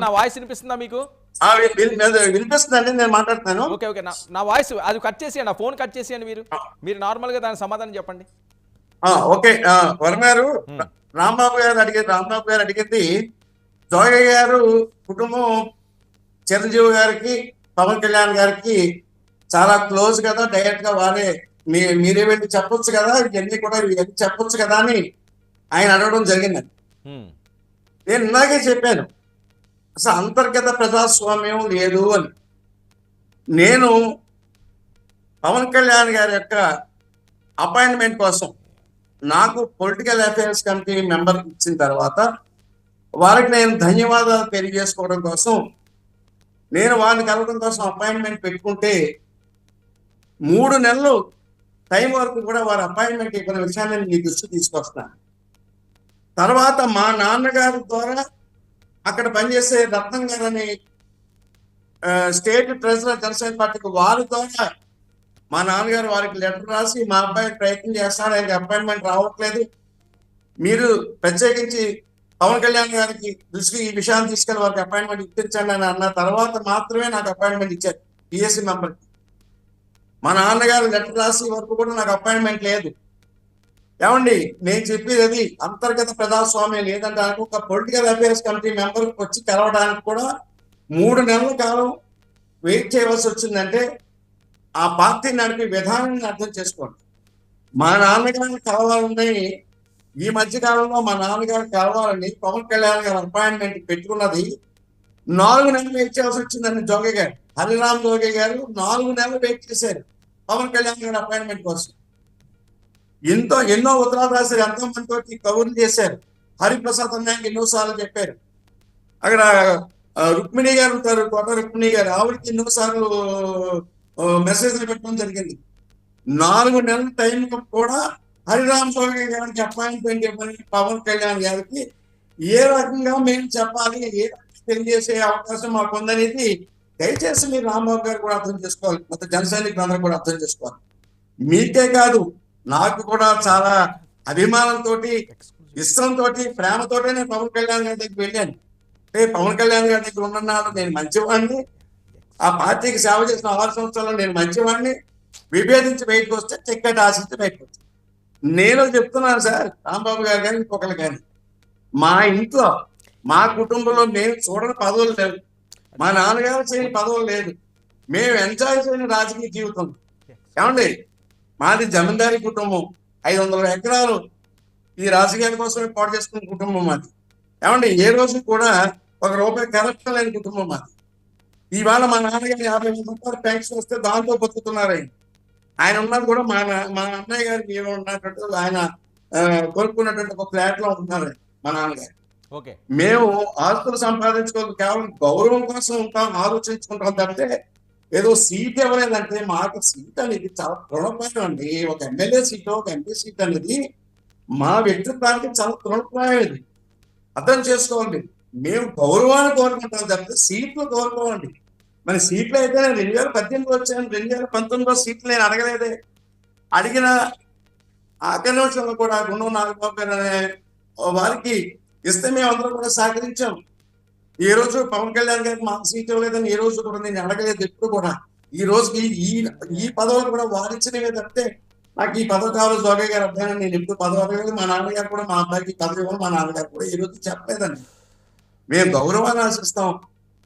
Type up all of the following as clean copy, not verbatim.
నా వాయిస్ వినిపిస్తుందా మీకు? వినిపిస్తుందండి, నేను మాట్లాడుతున్నాను. ఓకే ఓకే నా వాయిస్ అది కట్ చేసేయండి, నా ఫోన్ కట్ చేసేయండి. మీరు నార్మల్గా దాని సమాధానం చెప్పండి. ఓకే. వర్మ గారు, హ్మ్. రాంబాబు గారు అడిగింది జోగయ్య గారు కుటుంబం చిరంజీవి గారికి, పవన్ కళ్యాణ్ గారికి చాలా క్లోజ్ కదా, డైరెక్ట్ గా వారే మీరే వెళ్ళి చెప్పొచ్చు కదా, ఇవన్నీ చెప్పొచ్చు కదా అని ఆయన అడగడం జరిగిందండి. నేను ఇలాగే చెప్పాను, అసలు అంతర్గత ప్రజాస్వామ్యం లేదు అని. నేను పవన్ కళ్యాణ్ గారి యొక్క అపాయింట్మెంట్ కోసం నాకు పొలిటికల్ అఫైర్స్ కమిటీ మెంబర్ ఇచ్చిన తర్వాత వారికి నేను ధన్యవాదాలు తెలియజేసుకోవడం కోసం నేను వారిని కలవడం కోసం అపాయింట్మెంట్ పెట్టుకుంటే 3 నెలలు టైం వరకు కూడా వారి అపాయింట్మెంట్ ఇవ్వని విషయాన్ని నేను మీ దృష్టికి తీసుకొస్తాను. తర్వాత మా నాన్నగారి ద్వారా అక్కడ పనిచేసే రత్నం గారని స్టేట్ ట్రెజరర్ జనసేన పార్టీకి వారి ద్వారా మా నాన్నగారు వారికి లెటర్ రాసి మా అబ్బాయి ప్రయత్నం చేస్తాడు, ఆయనకి అపాయింట్మెంట్ రావట్లేదు, మీరు ప్రత్యేకించి పవన్ కళ్యాణ్ గారికి దృష్టికి ఈ విషయాన్ని తీసుకెళ్ళి వారికి అపాయింట్మెంట్ ఇప్పించండి అని అన్న తర్వాత మాత్రమే నాకు అపాయింట్మెంట్ ఇచ్చారు పిఎస్సి మెంబర్కి. మా నాన్నగారు లెటర్ రాసి వరకు కూడా నాకు అపాయింట్మెంట్ లేదు. ఏమండి, నేను చెప్పేది అది అంతర్గత ప్రజాస్వామ్యం లేదంటే ఒక పొలిటికల్ అఫైర్స్ కమిటీ మెంబర్ వచ్చి కలవడానికి కూడా 3 నెలల కాలం వెయిట్ చేయవలసి వచ్చిందంటే ఆ పార్టీ నడిపే విధానాన్ని అర్థం చేసుకోండి. మా నాన్నగారిని కలవాలని ఈ మధ్య కాలంలో మా నాన్నగారు కలవాలని పవన్ కళ్యాణ్ గారు అపాయింట్మెంట్ పెట్టుకున్నది 4 నెలలు వెయిట్ చేయాల్సి వచ్చిందండి. జోగే గారు, హరిరామ్ జోగే గారు 4 నెలలు వెయిట్ చేశారు పవన్ కళ్యాణ్ గారి అపాయింట్మెంట్ కోసం. ఎన్నో ఉత్తరాలు రాశారు, ఎంతో మందితో కబుర్లు చేశారు. హరిప్రసాద్ అన్నయ్యకి ఎన్నోసార్లు చెప్పారు. అక్కడ రుక్మిణి గారు ఉంటారు, కోట రుక్మిణి గారు, ఆవిడకి ఎన్నోసార్లు మెసేజ్లు పెట్టడం జరిగింది. 4 నెలల టైం కూడా హరిరామ్ జోగే గారికి అపాయింట్మెంట్ ఇవ్వని పవన్ కళ్యాణ్ గారికి ఏ రకంగా మేము చెప్పాలి, ఏ రకంగా తెలియజేసే అవకాశం మాకు ఉందనేది దయచేసి మీరు రాంబాబు గారు కూడా అర్థం చేసుకోవాలి, మొత్తం జన సైనికులందరూ కూడా అర్థం చేసుకోవాలి. మీకే కాదు, నాకు కూడా చాలా అభిమానంతో, ఇష్టంతో, ప్రేమతోటే నేను పవన్ కళ్యాణ్ గారి దగ్గరికి వెళ్ళాను. అంటే పవన్ కళ్యాణ్ గారి దగ్గర ఉన్ననాడు నేను మంచివాడిని, ఆ పార్టీకి సేవ చేసిన 6 సంవత్సరాల్లో నేను మంచివాడిని, విభేదించి బయటకు వస్తే చెక్కటి ఆశించి బయటకు వస్తే. నేను చెప్తున్నాను సార్, రాంబాబు గారు కానీ ఇంకొకరు కానీ, మా ఇంట్లో మా కుటుంబంలో మేము చూడని పదవులు లేవు, మా నాన్నగారు చేయని పదవులు లేదు, మేము ఎంజాయ్ చేయని రాజకీయ జీవితం. ఏమండి, మాది జమీందారీ కుటుంబం, 500 ఎకరాలు ఈ రాజకీయాల కోసమే పాటు చేసుకున్న కుటుంబం మాది. ఏమండి, ఏ రోజు కూడా ₹1 కరప్షన్ లేని కుటుంబం మాది. ఇవాళ మా నాన్నగారు 50,000 రూపాయలు పెన్షన్ వస్తే దాంతో బతుకుతున్నారు. ఆయన ఉన్నది కూడా మా అన్నయ్య గారికి ఉన్నటువంటి ఆయన కొనుక్కున్నటువంటి ఒక ఫ్లాట్ లో ఉంటున్నారు మా నాన్నగారు. మేము ఆస్తులు సంపాదించుకోవాలి, కేవలం గౌరవం కోసం ఉంటాం, ఆలోచించుకుంటాం తప్పితే ఏదో సీట్ ఇవ్వలేదంటే మాకు సీట్ అనేది చాలా తృణప్రాయం అండి. ఒక ఎమ్మెల్యే సీటు, ఒక ఎంపీ సీట్ అనేది మా వ్యక్తిత్వానికి చాలా తృణప్రాయం. ఇది అర్థం చేసుకోవాలి. మేము గౌరవాన్ని కోరుకుంటాం తప్పితే సీట్లు కోరుకోవండి. మరి సీట్లు అయితే నేను 2018 వచ్చాను, 2019 సీట్లు నేను అడగలేదే. అడిగిన ఆఖరి నిమిషంలో కూడా గుండం నాగబాబు గారు అనే వారికి ఇస్తే మేము అందరం కూడా సహకరించాం. ఏ రోజు పవన్ కళ్యాణ్ గారికి మాకు సీట్ ఇవ్వలేదని ఏ రోజు కూడా నేను అడగలేదు. ఎప్పుడు కూడా ఈ రోజుకి ఈ పదవులు కూడా వారించినవే తప్పితే నాకు ఈ పదవి కావాలి జోగయ్య గారు అబ్బాయి నేను ఎప్పుడు పదవి అడగలేదు. మా నాన్నగారు కూడా మా అబ్బాయికి పదవి ఇవ్వను, మా నాన్నగారు కూడా ఈ రోజు చెప్పలేదండి. మేము గౌరవాన్ని ఆశిస్తాం.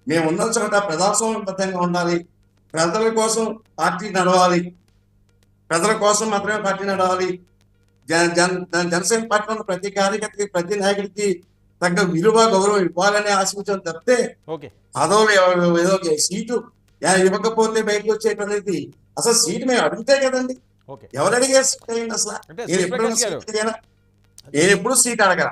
మేము ఉన్న చోట ప్రజాస్వామ్యబద్ధంగా ఉండాలి, ప్రజల కోసం పార్టీ నడవాలి, ప్రజల కోసం మాత్రమే పార్టీ నడవాలి. జనసేన పార్టీలో ఉన్న ప్రతి కార్యకర్తకి, ప్రతి నాయకుడికి తగ్గ విలువ, గౌరవం ఇవ్వాలని ఆశించడం తప్పితే పదవులు ఏదో సీటు ఇవ్వకపోతే బయటకు వచ్చేటనేది అసలు సీటు మేము అడిగితే కదండి. ఎవరు అడిగారు సీట్ అయింది? అసలు నేను ఎప్పుడు సీట్ అడగరా.